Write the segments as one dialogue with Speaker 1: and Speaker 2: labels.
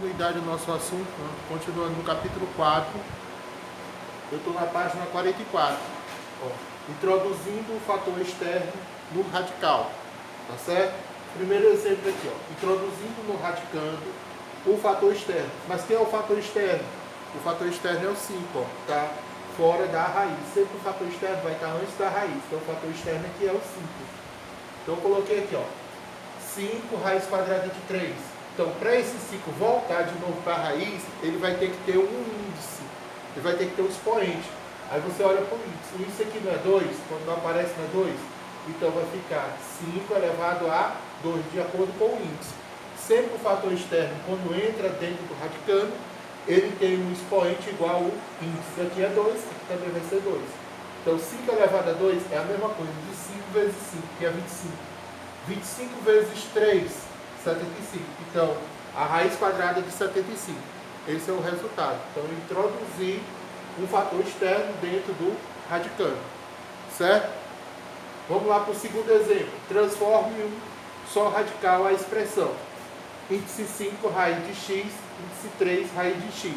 Speaker 1: continuidade ao nosso assunto, né? Continuando no capítulo 4, eu estou na página 44, ó, introduzindo o fator externo no radical, tá certo? Primeiro exemplo aqui, ó, introduzindo no radicando o fator externo. Mas quem é o fator externo? O fator externo é o 5, ó, tá fora da raiz. Sempre o fator externo vai estar antes da raiz, então o fator externo aqui é o 5. Então eu coloquei aqui, ó, 5 raiz quadrada de 3. Então, para esse 5 voltar de novo para a raiz, ele vai ter que ter um índice, ele vai ter que ter um expoente. Aí você olha para o índice. O índice aqui não é 2, quando não aparece não é 2, então vai ficar 5 elevado a 2, de acordo com o índice. Sempre o fator externo, quando entra dentro do radicando, ele tem um expoente igual ao índice. Aqui é 2, aqui também vai ser 2. Então, 5 elevado a 2 é a mesma coisa, de 5 vezes 5, que é 25. 25 vezes 3, 75. Então, a raiz quadrada de 75. Esse é o resultado. Então, eu introduzi um fator externo dentro do radicando. Certo? Vamos lá para o segundo exemplo. Transforme um só radical a expressão. Índice 5 raiz de x, índice 3 raiz de x.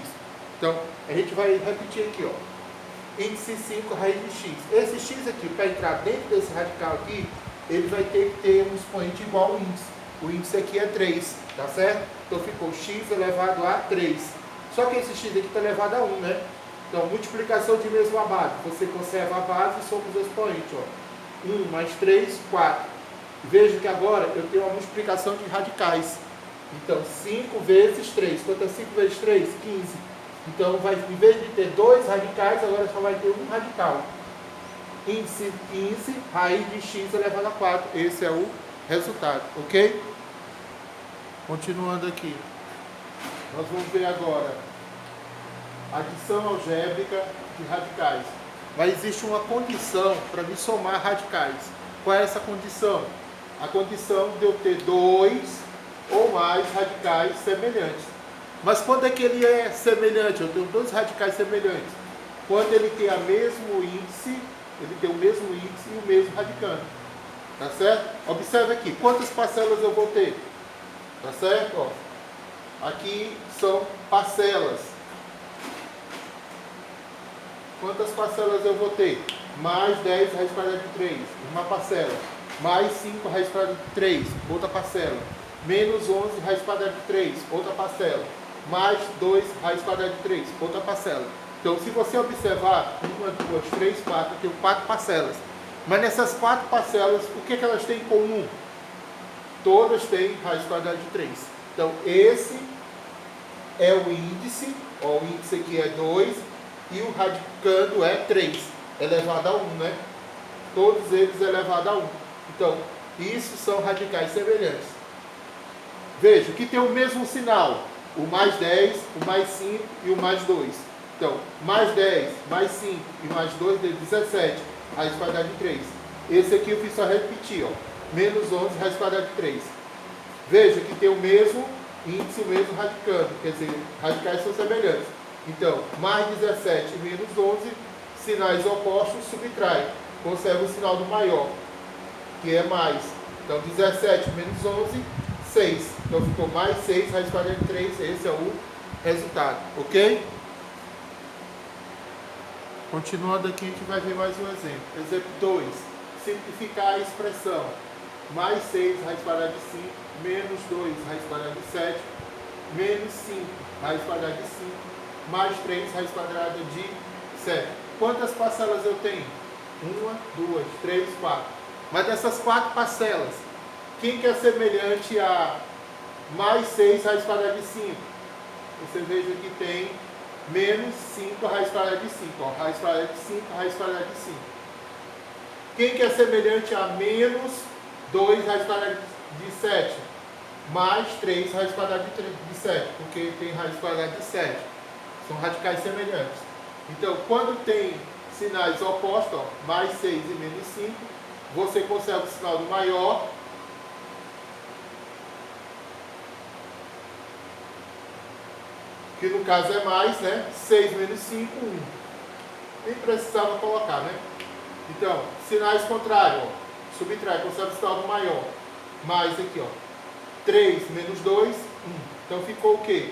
Speaker 1: Então, a gente vai repetir aqui, ó. Índice 5 raiz de x. Esse x aqui, para entrar dentro desse radical aqui, ele vai ter que ter um expoente igual ao índice. O índice aqui é 3, tá certo? Então ficou x elevado a 3. Só que esse x aqui está elevado a 1, né? Então, multiplicação de mesma base. Você conserva a base e soma os expoentes, ó. 1 mais 3, 4. Veja que agora eu tenho uma multiplicação de radicais. Então, 5 vezes 3. Quanto é 5 vezes 3? 15. Então, em vez de ter 2 radicais, agora só vai ter um radical. Índice 15, raiz de x elevado a 4. Esse é o resultado, ok? Continuando aqui. Nós vamos ver agora adição algébrica de radicais. Mas existe uma condição para me somar radicais. Qual é essa condição? A condição de eu ter 2 ou mais radicais semelhantes. Mas quando é que ele é semelhante? Eu tenho 2 radicais semelhantes. Quando ele tem o mesmo índice, ele tem o mesmo índice e o mesmo radicando. Tá certo? Observe aqui, quantas parcelas eu vou ter? Tá certo? Ó, aqui são parcelas. Quantas parcelas eu vou ter? Mais 10 raiz quadrada de 3, uma parcela. Mais 5 raiz quadrada de 3, outra parcela. Menos 11 raiz quadrada de 3, outra parcela. Mais 2 raiz quadrada de 3, outra parcela. Então, se você observar, 1, 2, 3, 4, eu tenho 4 parcelas. Mas nessas 4 parcelas, o que elas têm em comum? Todas têm raiz quadrada de 3. Então, esse é o índice. Ó, o índice aqui é 2 e o radicando é 3, elevado a 1, né? Todos eles elevado a 1. Então, isso são radicais semelhantes. Veja que tem o mesmo sinal. O mais 10, o mais 5 e o mais 2. Então, mais 10, mais 5 e mais 2 deu 17, raiz quadrada de 3. Esse aqui eu fiz só repetir, ó. Menos 11, raiz quadrada de 3. Veja que tem o mesmo índice, o mesmo radicando. Quer dizer, radicais são semelhantes. Então, mais 17 e menos 11, sinais opostos, subtrai. Conserva o sinal do maior, que é mais. Então, 17 menos 11, 6. Então, ficou mais 6, raiz quadrada de 3. Esse é o resultado, ok? Continuando aqui, a gente vai ver mais um exemplo. Exemplo 2. Simplificar a expressão. Mais 6 raiz quadrada de 5, menos 2 raiz quadrada de 7, menos 5 raiz quadrada de 5, mais 3 raiz quadrada de 7. Quantas parcelas eu tenho? 1, 2, 3, 4. Mas dessas 4 parcelas, quem que é semelhante a mais 6 raiz quadrada de 5? Você veja que tem menos 5 raiz quadrada de 5. Ó, raiz quadrada de 5, raiz quadrada de 5. Quem que é semelhante a menos 2 raiz quadrada de 7? Mais 3 raiz quadrada de 7. Porque tem raiz quadrada de 7. São radicais semelhantes. Então, quando tem sinais opostos, ó, mais 6 e menos 5, você conserva o sinal do maior. Que no caso é mais, né? 6 menos 5, 1. Nem precisava colocar, né? Então, sinais contrários, ó. Subtrai, conserva o sinal do maior. Mais aqui, ó. 3 menos 2, 1. Então ficou o quê?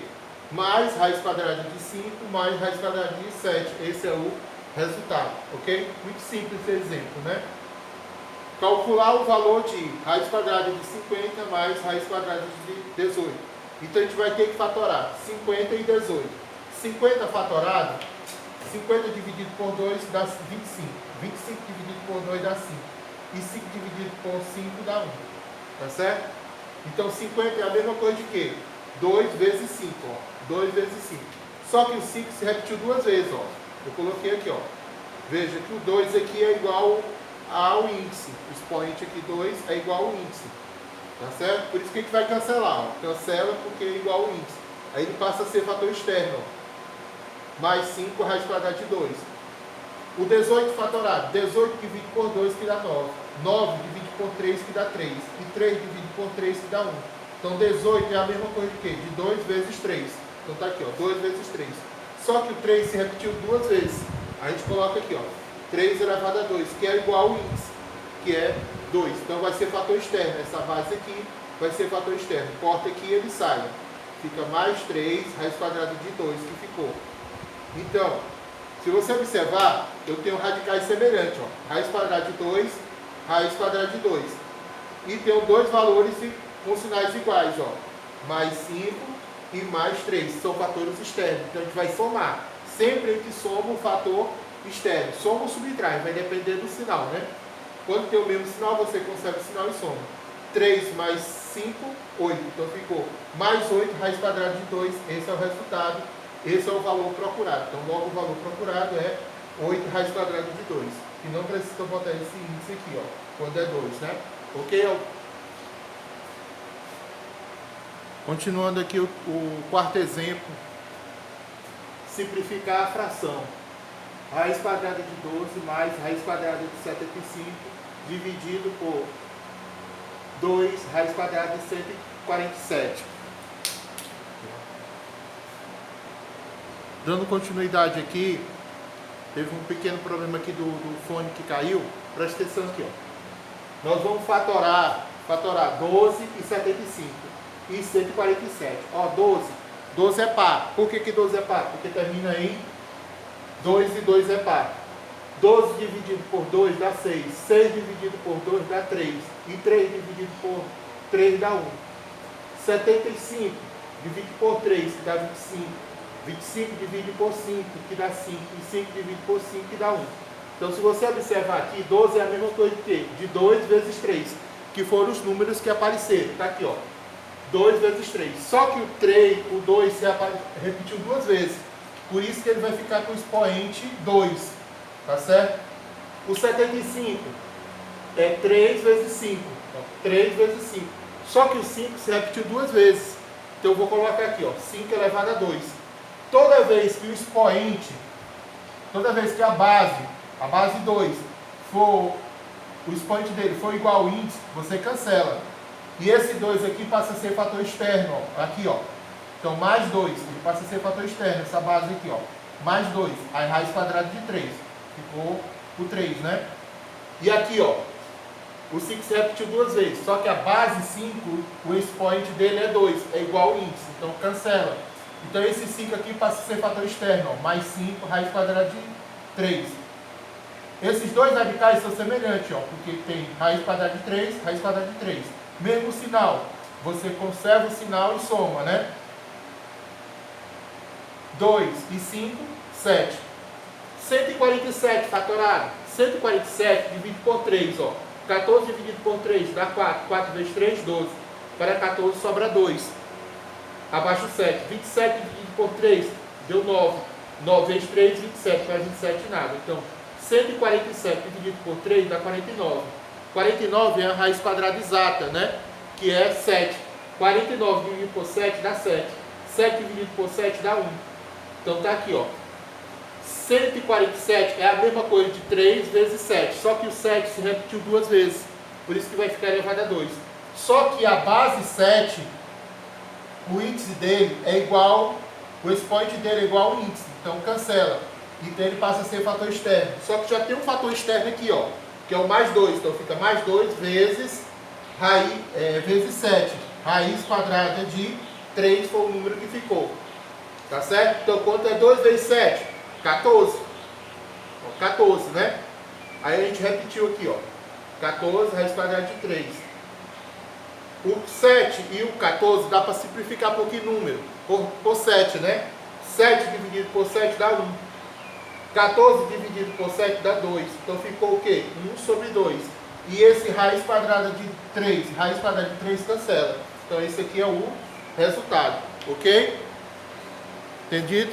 Speaker 1: mais raiz quadrada de 5 mais raiz quadrada de 7. Esse é o resultado, ok? Muito simples esse exemplo, né? Calcular o valor de raiz quadrada de 50 mais raiz quadrada de 18. Então a gente vai ter que fatorar 50 e 18. 50 fatorado, 50 dividido por 2 dá 25. 25 dividido por 2 dá 5. E 5 dividido por 5 dá 1. Tá certo? Então 50 é a mesma coisa de quê? 2 vezes 5, ó. 2 vezes 5. Só que o 5 se repetiu duas vezes, ó. Eu coloquei aqui, ó. Veja que o 2 aqui é igual ao índice. O expoente aqui 2 é igual ao índice. Tá certo? Por isso que a gente vai cancelar, ó. Cancela porque é igual ao índice. Aí ele passa a ser fator externo, ó. Mais 5 raiz quadrada de 2. O 18 fatorado. 18 dividido por 2 que dá 9. 9 dividido por 3 que dá 3. E 3 dividido por 3 que dá 1. Então 18 é a mesma coisa de quê? De 2 vezes 3. Então tá aqui, ó. 2 vezes 3. Só que o 3 se repetiu duas vezes. A gente coloca aqui, ó. 3 elevado a 2, que é igual ao índice, que é 2. Então vai ser fator externo. Essa base aqui vai ser fator externo. Corta aqui e ele sai. Fica mais 3 raiz quadrada de 2 que ficou. Então, se você observar, eu tenho radicais semelhantes, ó. Raiz quadrada de 2, raiz quadrada de 2. E tenho dois valores com sinais iguais, ó. Mais 5 e mais 3. São fatores externos. Então a gente vai somar. Sempre a gente soma o fator externo. Soma ou subtrai, vai depender do sinal, né? Quando tem o mesmo sinal, você conserva o sinal e soma. 3 mais 5, 8. Então ficou mais 8 raiz quadrada de 2. Esse é o resultado. Esse é o valor procurado. Então logo o valor procurado é 8 raiz quadrada de 2. E não precisa botar esse índice aqui, ó. Quando é 2, né? Ok? Continuando aqui o quarto exemplo. Simplificar a fração. Raiz quadrada de 12 mais raiz quadrada de 75 dividido por 2 raiz quadrada de 147. Dando continuidade aqui, teve um pequeno problema aqui do fone que caiu. Presta atenção aqui, ó. Nós vamos fatorar 12 e 75 e 147. Ó, 12 é par. Por que 12 é par? Porque termina em 2 e 2 é par. 12 dividido por 2 dá 6. 6 dividido por 2 dá 3. E 3 dividido por 3 dá 1. 75 dividido por 3, que dá 25. 25 dividido por 5, que dá 5. E 5 dividido por 5, que dá 1. Então, se você observar aqui, 12 é a mesma coisa de quê? De 2 vezes 3, que foram os números que apareceram. Está aqui, ó. 2 vezes 3. Só que o 2 se repetiu duas vezes. Por isso que ele vai ficar com o expoente 2. Tá certo? O 75 é 3 vezes 5. 3 vezes 5. Só que o 5 se repetiu duas vezes. Então eu vou colocar aqui, ó. 5 elevado a 2. Toda vez que o expoente, toda vez que a base 2, o expoente dele for igual ao índice, você cancela. E esse 2 aqui passa a ser fator externo, ó. Aqui, ó. Então, mais 2, ele passa a ser fator externo, essa base aqui, ó. Mais 2, aí raiz quadrada de 3. Ficou o 3, né? E aqui, ó, o 5 se repetiu duas vezes, só que a base 5, o expoente dele é 2, é igual ao índice, então cancela. Então, esse 5 aqui passa a ser fator externo, ó. Mais 5, raiz quadrada de 3. Esses dois radicais são semelhantes, ó, porque tem raiz quadrada de 3, raiz quadrada de 3. Mesmo sinal, você conserva o sinal e soma, né? 2 e 5, 7. 147 fatorado. 147 dividido por 3, ó. 14 dividido por 3 dá 4. 4 vezes 3, 12. Para 14 sobra 2. Abaixo 7. 27 dividido por 3 deu 9. 9 vezes 3, 27. Para 27 nada. Então, 147 dividido por 3 dá 49. 49 é a raiz quadrada exata, né? Que é 7. 49 dividido por 7 dá 7. 7 dividido por 7 dá 1. Então tá aqui, ó. 147 é a mesma coisa de 3 vezes 7. Só que o 7 se repetiu duas vezes. Por isso que vai ficar elevado a 2. Só que a base 7, o índice dele é igual, o expoente dele é igual ao índice. Então cancela. Então ele passa a ser fator externo. Só que já tem um fator externo aqui, ó. Que é o mais 2. Então fica mais 2 vezes vezes 7. Raiz quadrada de 3 foi o número que ficou. Tá certo? Então quanto é 2 vezes 7? 14. Ó, 14, né? Aí a gente repetiu aqui, ó. 14 raiz quadrada de 3. O 7 e o 14 dá para simplificar um pouquinho o número. Por 7, né? 7 dividido por 7 dá 1. 14 dividido por 7 dá 2. Então ficou o quê? 1 sobre 2. E esse raiz quadrada de 3, raiz quadrada de 3 cancela. Então esse aqui é o resultado. Ok? Entendido?